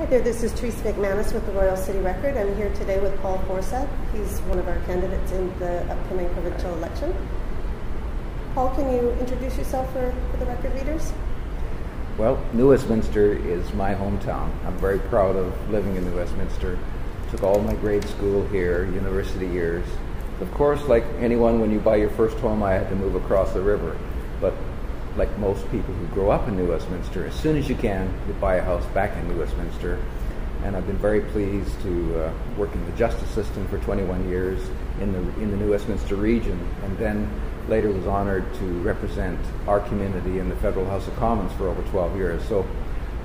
Hi there, this is Theresa McManus with the Royal City Record. I'm here today with Paul Forseth. He's one of our candidates in the upcoming provincial election. Paul, can you introduce yourself for the record readers? Well, New Westminster is my hometown. I'm very proud of living in New Westminster. Took all my grade school here, university years. Of course, like anyone, when you buy your first home, I had to move across the river. But like most people who grow up in New Westminster, as soon as you can, you buy a house back in New Westminster. And I've been very pleased to work in the justice system for 21 years in the New Westminster region, and then later was honored to represent our community in the Federal House of Commons for over 12 years. So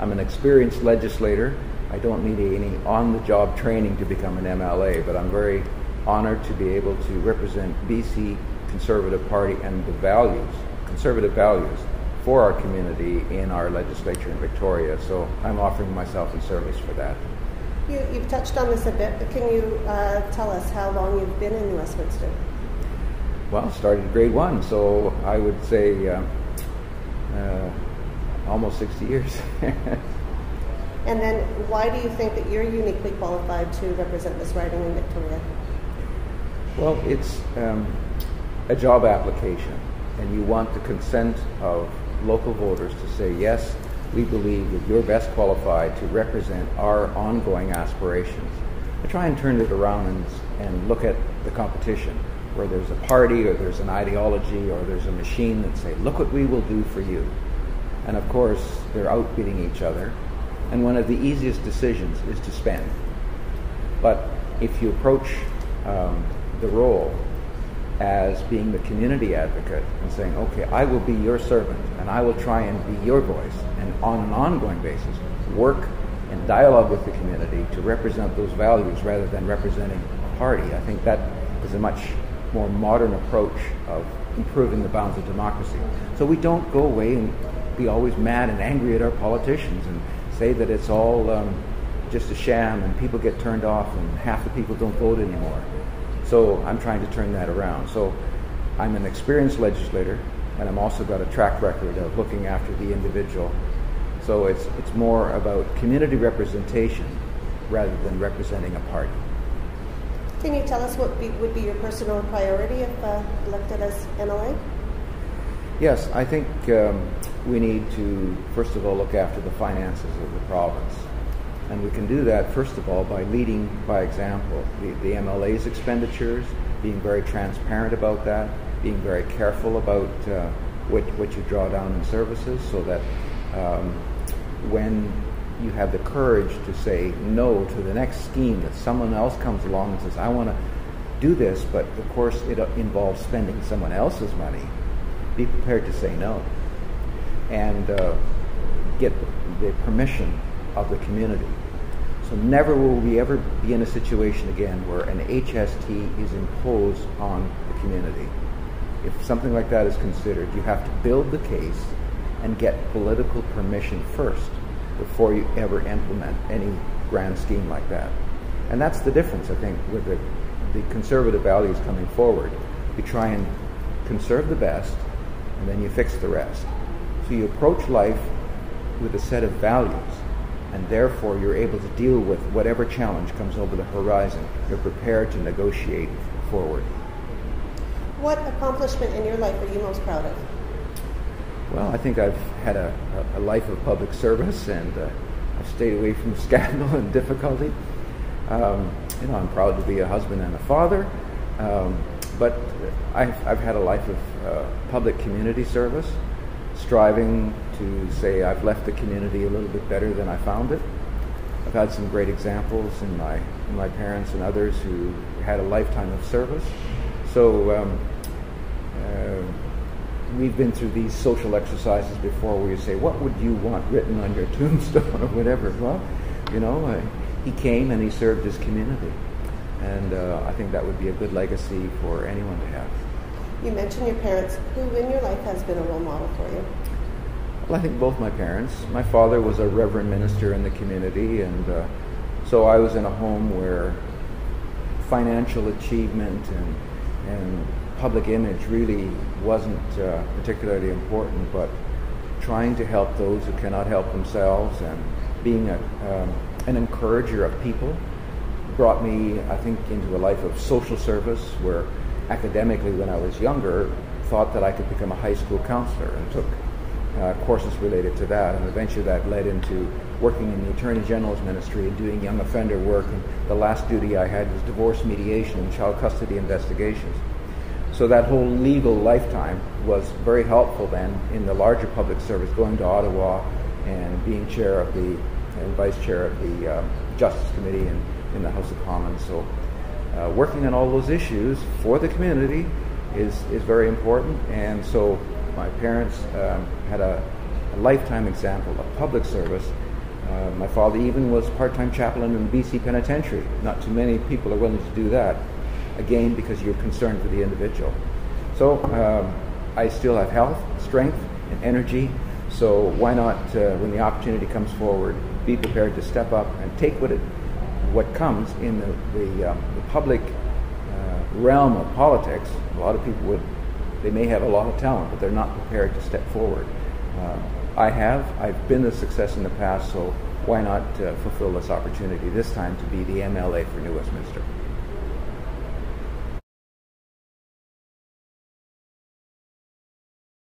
I'm an experienced legislator. I don't need any on-the-job training to become an MLA, but I'm very honored to be able to represent BC Conservative Party and the values, conservative values, for our community in our legislature in Victoria. So I'm offering myself in service for that. You've touched on this a bit, but can you tell us how long you've been in New Westminster? Well, started grade 1, so I would say almost 60 years. And then why do you think that you're uniquely qualified to represent this riding in Victoria? Well, it's a job application, and you want the consent of local voters to say, yes, we believe that you're best qualified to represent our ongoing aspirations. I try and turn it around and look at the competition, where there's a party or there's an ideology or there's a machine that say, look what we will do for you. And of course, they're outbidding each other. And one of the easiest decisions is to spend. But if you approach the role as being the community advocate and saying, okay, I will be your servant and I will try and be your voice, and on an ongoing basis work and dialogue with the community to represent those values rather than representing a party, I think that is a much more modern approach of improving the bounds of democracy. So we don't go away and be always mad and angry at our politicians and say that it's all just a sham and people get turned off and half the people don't vote anymore. So I'm trying to turn that around. So I'm an experienced legislator, and I'm also got a track record of looking after the individual. So it's more about community representation rather than representing a party. Can you tell us what would be your personal priority if elected as MLA? Yes, I think we need to, first of all, look after the finances of the province. And we can do that, first of all, by leading by example. The MLA's expenditures, being very transparent about that, being very careful about what you draw down in services, so that when you have the courage to say no to the next scheme that someone else comes along and says, I want to do this, but of course it involves spending someone else's money, be prepared to say no. And get the permission of the community. So never will we ever be in a situation again where an HST is imposed on the community. If something like that is considered, you have to build the case and get political permission first before you ever implement any grand scheme like that. And that's the difference, I think, with the conservative values coming forward. You try and conserve the best, and then you fix the rest. So you approach life with a set of values, and therefore you're able to deal with whatever challenge comes over the horizon. You're prepared to negotiate forward. What accomplishment in your life are you most proud of? Well, I think I've had a life of public service, and I've stayed away from scandal and difficulty. I'm proud to be a husband and a father, but I've had a life of public community service, striving to say I've left the community a little bit better than I found it. I've had some great examples in my parents and others who had a lifetime of service. So we've been through these social exercises before where you say, what would you want written on your tombstone or whatever? Well, he came and he served his community. And I think that would be a good legacy for anyone to have. You mentioned your parents. Who in your life has been a role model for you? Well, I think both my parents. My father was a reverend minister in the community, and so I was in a home where financial achievement and public image really wasn't particularly important, but trying to help those who cannot help themselves and being an encourager of people. Brought me, I think, into a life of social service, where academically, when I was younger, thought that I could become a high school counselor, and took courses related to that, and eventually that led into working in the Attorney General's ministry and doing young offender work, and the last duty I had was divorce mediation and child custody investigations. So that whole legal lifetime was very helpful then in the larger public service, going to Ottawa and being chair of the, and vice chair of the Justice Committee and in the House of Commons. So working on all those issues for the community is very important. And so my parents had a lifetime example of public service. My father even was part-time chaplain in the BC Penitentiary. Not too many people are willing to do that, again, because you're concerned for the individual. So I still have health, strength, and energy. So why not, when the opportunity comes forward, be prepared to step up and take what comes in the public realm of politics. A lot of people they may have a lot of talent, but they're not prepared to step forward. I've been a success in the past, so why not fulfill this opportunity this time to be the MLA for New Westminster?